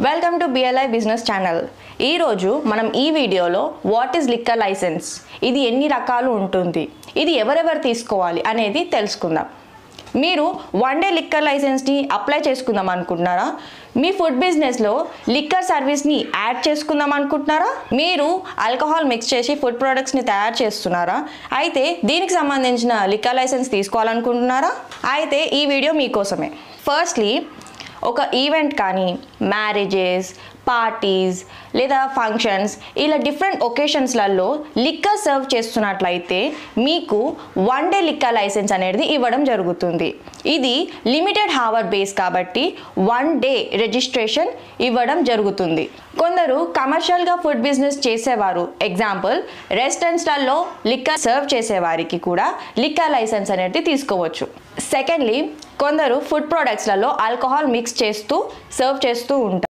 Welcome to BLI business channel. ఈరోజు మనం ఈ వీడియోలో వాట్ ఈజ్ లిక్కర్ లైసెన్స్, ఇది ఎన్ని రకాలు ఉంటుంది, ఇది ఎవరెవరు తీసుకోవాలి అనేది తెలుసుకుందాం. మీరు వన్ డే లిక్కర్ లైసెన్స్ని అప్లై చేసుకుందాం అనుకుంటున్నారా? మీ ఫుడ్ బిజినెస్లో లిక్కర్ సర్వీస్ని యాడ్ చేసుకుందాం అనుకుంటున్నారా? మీరు ఆల్కహాల్ మిక్స్ చేసి ఫుడ్ ప్రొడక్ట్స్ని తయారు చేస్తున్నారా? అయితే దీనికి సంబంధించిన లిక్కర్ లైసెన్స్ తీసుకోవాలనుకుంటున్నారా? అయితే ఈ వీడియో మీకోసమే. ఫస్ట్లీ, ఒక ఈవెంట్ కానీ మ్యారేజెస్, పార్టీస్ లేదా ఫంక్షన్స్ ఇలా డిఫరెంట్ ఒకేషన్స్లలో లిక్కర్ సర్వ్ చేస్తున్నట్లయితే మీకు వన్ డే లిక్కర్ లైసెన్స్ అనేది ఇవ్వడం జరుగుతుంది. ఇది లిమిటెడ్ హవర్ బేస్ కాబట్టి వన్ డే రిజిస్ట్రేషన్ ఇవ్వడం జరుగుతుంది. కొందరు కమర్షియల్గా ఫుడ్ బిజినెస్ చేసేవారు, ఎగ్జాంపుల్ రెస్టారెంట్స్లలో లిక్కర్ సర్వ్ చేసేవారికి కూడా లిక్కర్ లైసెన్స్ అనేది తీసుకోవచ్చు. సెకండ్లీ, కొందరు ఫుడ్ ప్రొడక్ట్స్లలో ఆల్కహాల్ మిక్స్ చేస్తూ సర్వ్ చేస్తూ ఉంటారు.